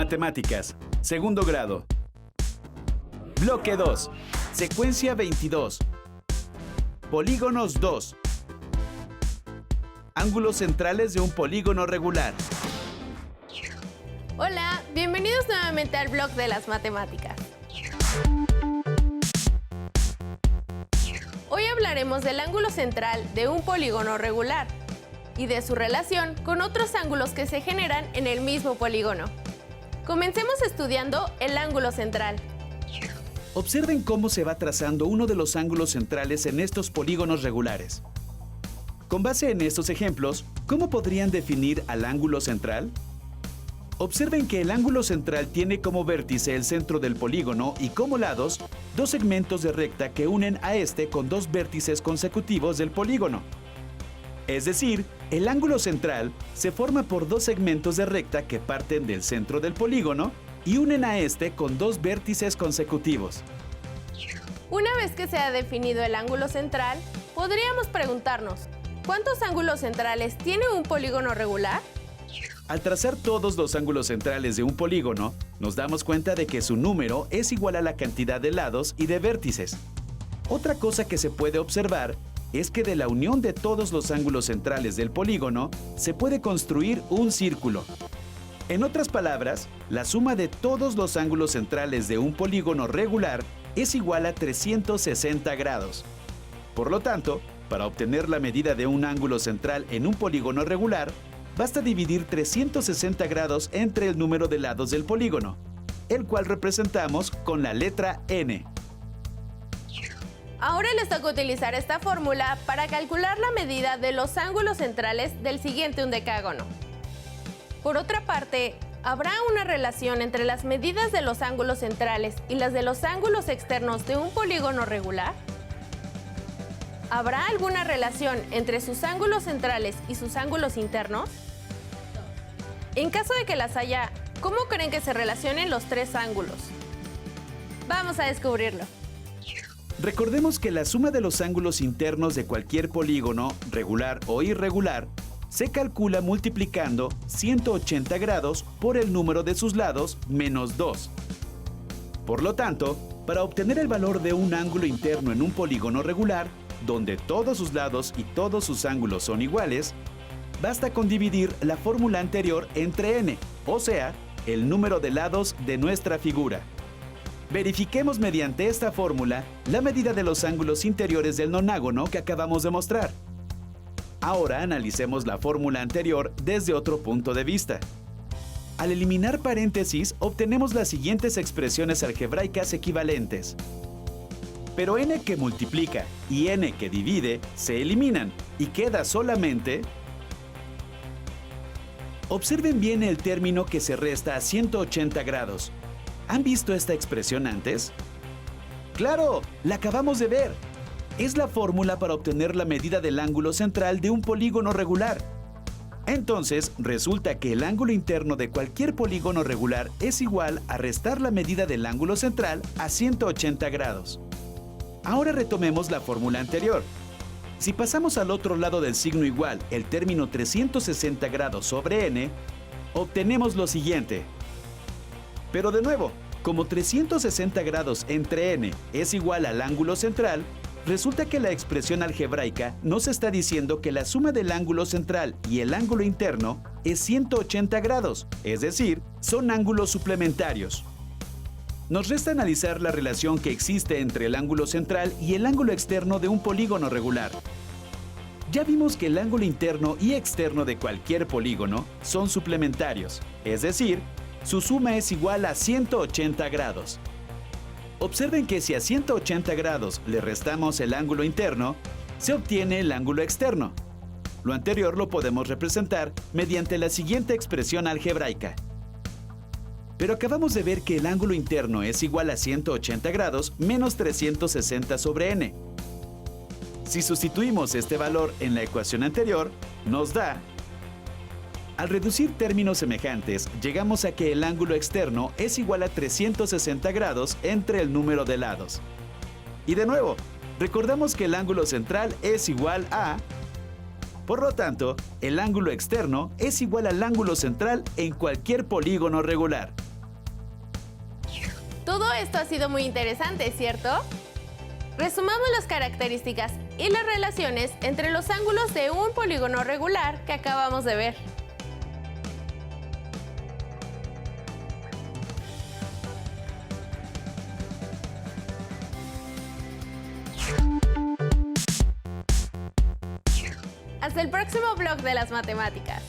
Matemáticas, segundo grado. Bloque 2. Secuencia 22. Polígonos 2. Ángulos centrales de un polígono regular. Hola, bienvenidos nuevamente al blog de las matemáticas. Hoy hablaremos del ángulo central de un polígono regular y de su relación con otros ángulos que se generan en el mismo polígono. Comencemos estudiando el ángulo central. Observen cómo se va trazando uno de los ángulos centrales en estos polígonos regulares. Con base en estos ejemplos, ¿cómo podrían definir al ángulo central? Observen que el ángulo central tiene como vértice el centro del polígono y como lados, dos segmentos de recta que unen a este con dos vértices consecutivos del polígono. Es decir, el ángulo central se forma por dos segmentos de recta que parten del centro del polígono y unen a este con dos vértices consecutivos. Una vez que se ha definido el ángulo central, podríamos preguntarnos, ¿cuántos ángulos centrales tiene un polígono regular? Al trazar todos los ángulos centrales de un polígono, nos damos cuenta de que su número es igual a la cantidad de lados y de vértices. Otra cosa que se puede observar es que de la unión de todos los ángulos centrales del polígono se puede construir un círculo. En otras palabras, la suma de todos los ángulos centrales de un polígono regular es igual a 360 grados. Por lo tanto, para obtener la medida de un ángulo central en un polígono regular, basta dividir 360 grados entre el número de lados del polígono, el cual representamos con la letra n. Ahora les toca utilizar esta fórmula para calcular la medida de los ángulos centrales del siguiente undecágono. Por otra parte, ¿habrá una relación entre las medidas de los ángulos centrales y las de los ángulos externos de un polígono regular? ¿Habrá alguna relación entre sus ángulos centrales y sus ángulos internos? En caso de que las haya, ¿cómo creen que se relacionen los tres ángulos? Vamos a descubrirlo. Recordemos que la suma de los ángulos internos de cualquier polígono, regular o irregular, se calcula multiplicando 180 grados por el número de sus lados menos 2. Por lo tanto, para obtener el valor de un ángulo interno en un polígono regular, donde todos sus lados y todos sus ángulos son iguales, basta con dividir la fórmula anterior entre n, o sea, el número de lados de nuestra figura. Verifiquemos mediante esta fórmula la medida de los ángulos interiores del nonágono que acabamos de mostrar. Ahora analicemos la fórmula anterior desde otro punto de vista. Al eliminar paréntesis, obtenemos las siguientes expresiones algebraicas equivalentes. Pero n que multiplica y n que divide se eliminan y queda solamente... Observen bien el término que se resta a 180 grados. ¿Han visto esta expresión antes? ¡Claro! ¡La acabamos de ver! Es la fórmula para obtener la medida del ángulo central de un polígono regular. Entonces, resulta que el ángulo interno de cualquier polígono regular es igual a restar la medida del ángulo central a 180 grados. Ahora retomemos la fórmula anterior. Si pasamos al otro lado del signo igual el término 360 grados sobre n, obtenemos lo siguiente. Pero de nuevo, como 360 grados entre n es igual al ángulo central, resulta que la expresión algebraica nos está diciendo que la suma del ángulo central y el ángulo interno es 180 grados, es decir, son ángulos suplementarios. Nos resta analizar la relación que existe entre el ángulo central y el ángulo externo de un polígono regular. Ya vimos que el ángulo interno y externo de cualquier polígono son suplementarios, es decir, su suma es igual a 180 grados. Observen que si a 180 grados le restamos el ángulo interno, se obtiene el ángulo externo. Lo anterior lo podemos representar mediante la siguiente expresión algebraica. Pero acabamos de ver que el ángulo interno es igual a 180 grados menos 360 sobre n. Si sustituimos este valor en la ecuación anterior, nos da... Al reducir términos semejantes, llegamos a que el ángulo externo es igual a 360 grados entre el número de lados. Y de nuevo, recordamos que el ángulo central es igual a... Por lo tanto, el ángulo externo es igual al ángulo central en cualquier polígono regular. Todo esto ha sido muy interesante, ¿cierto? Resumamos las características y las relaciones entre los ángulos de un polígono regular que acabamos de ver. Hasta el próximo blog de las matemáticas.